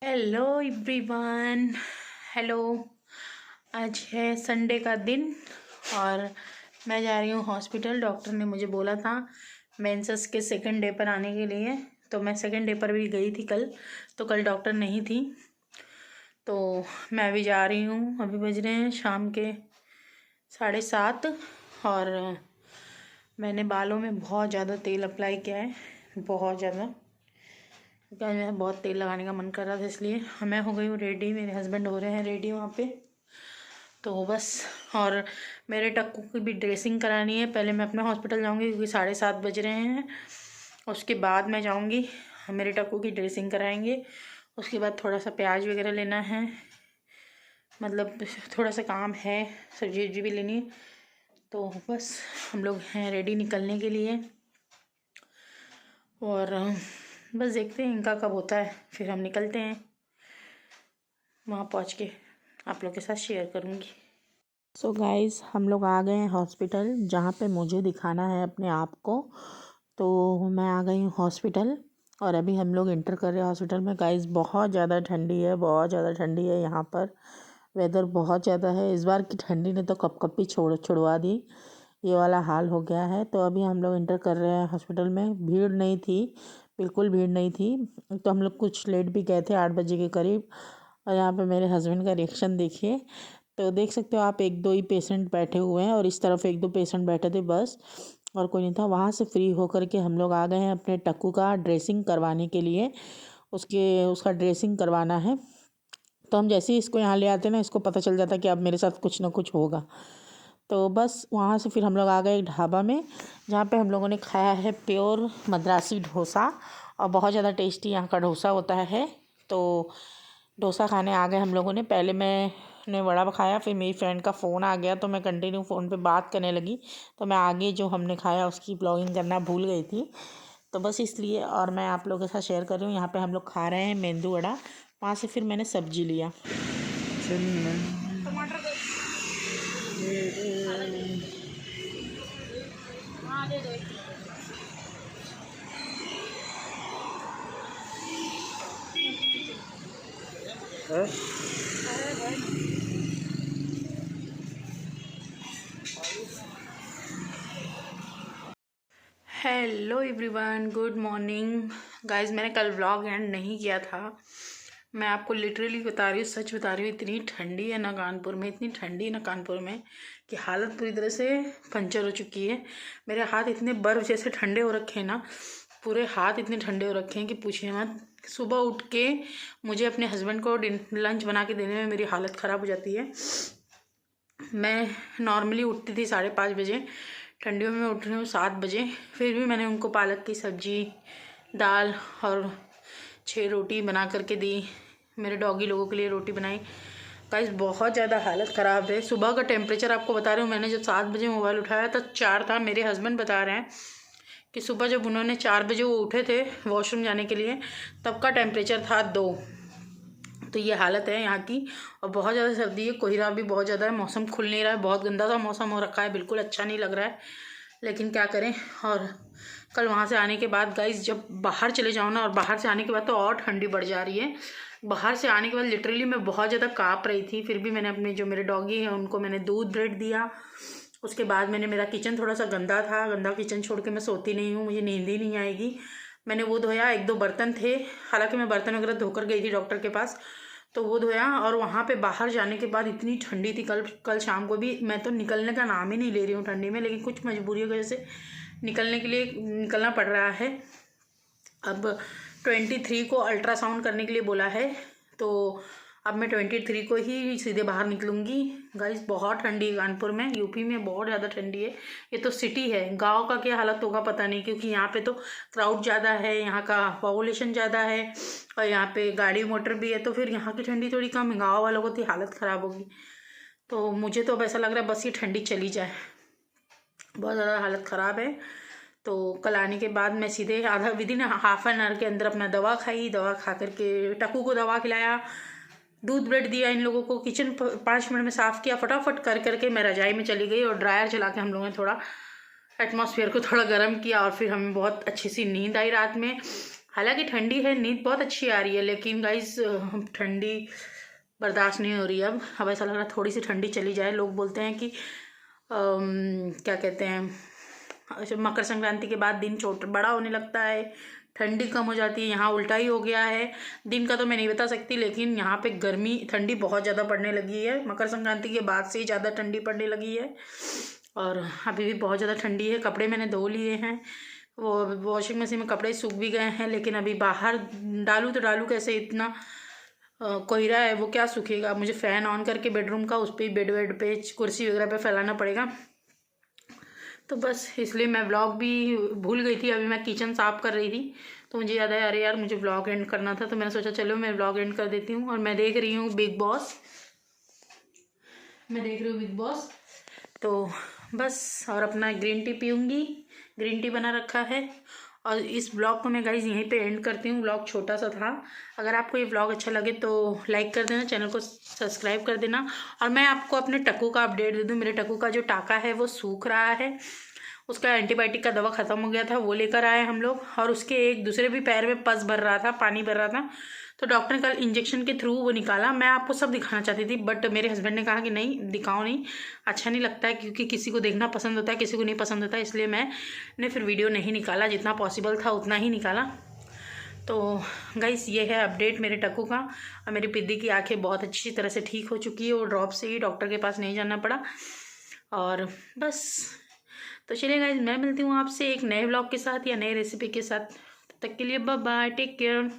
Hello everyone. Hello. आज है Sunday का दिन और मैं जा रही हूँ हॉस्पिटल। डॉक्टर ने मुझे बोला था मेंसेस के सेकंड डे पर आने के लिए, तो मैं सेकंड डे पर भी गई थी कल। तो कल डॉक्टर नहीं थी, तो मैं भी जा रही हूँ। अभी बज रहे हैं शाम के 7:30 और मैंने बालों में बहुत ज़्यादा तेल अप्लाई किया है, बहुत ज़्यादा, क्योंकि आज मेरा बहुत तेल लगाने का मन कर रहा था। इसलिए मैं हो गई हूँ रेडी, मेरे हस्बैंड हो रहे हैं रेडी वहाँ पे। तो बस, और मेरे टक्कू की भी ड्रेसिंग करानी है। पहले मैं अपने हॉस्पिटल जाऊँगी क्योंकि 7:30 बज रहे हैं। उसके बाद मैं जाऊँगी, मेरे टक्कू की ड्रेसिंग कराएंगे। उसके बाद थोड़ा सा प्याज वगैरह लेना है, मतलब थोड़ा सा काम है, सब्जी वब्जी भी लेनी है। तो बस हम लोग हैं रेडी निकलने के लिए, और बस देखते हैं इनका कब होता है, फिर हम निकलते हैं। वहाँ पहुँच के आप लोग के साथ शेयर करूँगी। सो गाइस, हम लोग आ गए हैं हॉस्पिटल जहाँ पे मुझे दिखाना है अपने आप को। तो मैं आ गई हूँ हॉस्पिटल और अभी हम लोग इंटर कर रहे हैं हॉस्पिटल में। गाइस बहुत ज़्यादा ठंडी है, बहुत ज़्यादा ठंडी है यहाँ पर। वेदर बहुत ज़्यादा है, इस बार की ठंडी ने तो कपकपी छुड़वा दी। ये वाला हाल हो गया है। तो अभी हम लोग इंटर कर रहे हैं हॉस्पिटल में। भीड़ नहीं थी, बिल्कुल भीड़ नहीं थी। तो हम लोग कुछ लेट भी गए थे, 8 बजे के करीब। और यहाँ पे मेरे हस्बैंड का रिएक्शन देखिए। तो देख सकते हो आप, एक दो ही पेशेंट बैठे हुए हैं और इस तरफ एक दो पेशेंट बैठे थे बस, और कोई नहीं था। वहाँ से फ्री होकर के हम लोग आ गए हैं अपने टक्कू का ड्रेसिंग करवाने के लिए। उसका ड्रेसिंग करवाना है। तो हम जैसे ही इसको यहाँ ले आते हैं ना, इसको पता चल जाता है कि अब मेरे साथ कुछ ना कुछ होगा। तो बस वहाँ से फिर हम लोग आ गए एक ढाबा में, जहाँ पे हम लोगों ने खाया है प्योर मद्रासी डोसा। और बहुत ज़्यादा टेस्टी यहाँ का डोसा होता है। तो डोसा खाने आ गए हम लोगों ने। पहले मैंने वड़ा खाया, फिर मेरी फ्रेंड का फ़ोन आ गया तो मैं कंटिन्यू फ़ोन पे बात करने लगी। तो मैं आगे जो हमने खाया उसकी ब्लॉगिंग करना भूल गई थी। तो बस इसलिए, और मैं आप लोगों के साथ शेयर कर रही हूँ। यहाँ पे हम लोग खा रहे हैं मेंदू वड़ा। वहाँ से फिर मैंने सब्जी लिया। Hello everyone, good morning. Guys, मैंने कल व्लॉग एंड नहीं किया था। मैं आपको लिटरली बता रही हूँ, सच बता रही हूँ, इतनी ठंडी है ना कानपुर में, इतनी ठंडी है ना कानपुर में कि हालत पूरी तरह से पंचर हो चुकी है। मेरे हाथ इतने बर्फ़ जैसे ठंडे हो रखे हैं ना, पूरे हाथ इतने ठंडे हो रखे हैं कि पूछिए मत। सुबह उठ के मुझे अपने हस्बैंड को लंच बना के देने में मेरी हालत ख़राब हो जाती है। मैं नॉर्मली उठती थी 5:30 बजे, ठंडियों में उठ रही हूँ 7 बजे। फिर भी मैंने उनको पालक की सब्ज़ी, दाल और 6 रोटी बना करके दी। मेरे डॉगी लोगों के लिए रोटी बनाई। गाइस बहुत ज़्यादा हालत ख़राब है। सुबह का टेम्परेचर आपको बता रही हूँ, मैंने जब 7 बजे मोबाइल उठाया तो 4 था। मेरे हस्बैंड बता रहे हैं कि सुबह जब उन्होंने 4 बजे वो उठे थे वॉशरूम जाने के लिए, तब का टेम्परेचर था 2। तो ये हालत है यहाँ की। और बहुत ज़्यादा सर्दी है, कोहरा भी बहुत ज़्यादा है, मौसम खुल नहीं रहा है, बहुत गंदा सा मौसम हो रखा है, बिल्कुल अच्छा नहीं लग रहा है, लेकिन क्या करें। और कल वहाँ से आने के बाद गाइस, जब बाहर चले जाओ ना, और बाहर से आने के बाद तो और ठंडी बढ़ जा रही है। बाहर से आने के बाद लिटरली मैं बहुत ज़्यादा काँप रही थी। फिर भी मैंने अपने जो मेरे डॉगी हैं उनको मैंने दूध ब्रेड दिया। उसके बाद मेरा किचन थोड़ा सा गंदा था, गंदा किचन छोड़ के मैं सोती नहीं हूँ, मुझे नींद ही नहीं आएगी। मैंने वो धोया, 1-2 बर्तन थे, हालांकि मैं बर्तन वगैरह धोकर गई थी डॉक्टर के पास, तो वो धोया। और वहाँ पे बाहर जाने के बाद इतनी ठंडी थी, कल शाम को भी मैं तो निकलने का नाम ही नहीं ले रही हूँ ठंडी में, लेकिन कुछ मजबूरियों की वजह से निकलने के लिए निकलना पड़ रहा है। अब 23 को अल्ट्रासाउंड करने के लिए बोला है, तो अब मैं 23 को ही सीधे बाहर निकलूँगी। गाइस बहुत ठंडी है कानपुर में, यूपी में बहुत ज़्यादा ठंडी है। ये तो सिटी है, गांव का क्या हालत होगा पता नहीं, क्योंकि यहाँ पे तो क्राउड ज़्यादा है, यहाँ का पॉपुलेशन ज़्यादा है, और यहाँ पे गाड़ी मोटर भी है, तो फिर यहाँ की ठंडी थोड़ी कम है। गाँव वालों को तो हालत ख़राब होगी। तो मुझे तो अब ऐसा लग रहा है बस ये ठंडी चली जाए, बहुत ज़्यादा हालत ख़राब है। तो कल आने के बाद मैं सीधे आधा विदिन हाफ एन आवर के अंदर अपना दवा खाई, दवा खा करके टक्कू को दवा खिलाया, दूध ब्रेड दिया इन लोगों को, किचन 5 मिनट में साफ़ किया, फटाफट कर करके मैं रजाई में चली गई, और ड्रायर चला के हम लोगों ने थोड़ा एटमॉस्फेयर को थोड़ा गर्म किया, और फिर हमें बहुत अच्छी सी नींद आई रात में। हालांकि ठंडी है, नींद बहुत अच्छी आ रही है, लेकिन गाइस ठंडी बर्दाश्त नहीं हो रही है। अब ऐसा लग रहा है थोड़ी सी ठंडी चली जाए। लोग बोलते हैं कि क्या कहते हैं, अच्छा, मकर संक्रांति के बाद दिन छोटा बड़ा होने लगता है, ठंडी कम हो जाती है। यहाँ उल्टा ही हो गया है। दिन का तो मैं नहीं बता सकती, लेकिन यहाँ पे गर्मी ठंडी बहुत ज़्यादा पड़ने लगी है। मकर संक्रांति के बाद से ही ज़्यादा ठंडी पड़ने लगी है, और अभी भी बहुत ज़्यादा ठंडी है। कपड़े मैंने धो लिए हैं, वो वॉशिंग मशीन में कपड़े सूख भी गए हैं, लेकिन अभी बाहर डालूँ तो डालूँ कैसे, इतना कोहरा है, वो क्या सूखेगा। मुझे फ़ैन ऑन करके बेडरूम का उस पर बेड वेड पे कुर्सी वगैरह पे फैलाना पड़ेगा। तो बस इसलिए मैं व्लॉग भी भूल गई थी। अभी मैं किचन साफ़ कर रही थी तो मुझे याद आया, अरे यार मुझे व्लॉग एंड करना था, तो मैंने सोचा चलो मैं व्लॉग एंड कर देती हूँ। और मैं देख रही हूँ बिग बॉस, तो बस, और अपना ग्रीन टी पीऊँगी। ग्रीन टी बना रखा है। और इस ब्लॉग को मैं गाइस यहीं पे एंड करती हूँ। ब्लॉग छोटा सा था। अगर आपको ये ब्लॉग अच्छा लगे तो लाइक कर देना, चैनल को सब्सक्राइब कर देना। और मैं आपको अपने टक्कू का अपडेट दे दूँ। मेरे टक्कू का जो टाका है वो सूख रहा है, उसका एंटीबायोटिक का दवा ख़त्म हो गया था, वो लेकर आए हम लोग। और उसके एक दूसरे भी पैर में पस भर रहा था, पानी भर रहा था, तो डॉक्टर ने कल इंजेक्शन के थ्रू वो निकाला। मैं आपको सब दिखाना चाहती थी, बट मेरे हस्बैंड ने कहा कि नहीं दिखाओ नहीं, अच्छा नहीं लगता है, क्योंकि किसी को देखना पसंद होता है, किसी को नहीं पसंद होता है। इसलिए मैंने फिर वीडियो नहीं निकाला, जितना पॉसिबल था उतना ही निकाला। तो गाइस ये है अपडेट मेरे टक्कू का। और मेरी पिद्दी की आंखें बहुत अच्छी तरह से ठीक हो चुकी है, वो ड्रॉप से ही, डॉक्टर के पास नहीं जाना पड़ा। और बस, तो चलिए गाइस, मैं मिलती हूँ आपसे एक नए व्लॉग के साथ या नए रेसिपी के साथ। तब तक के लिए बाय बाय, टेक केयर।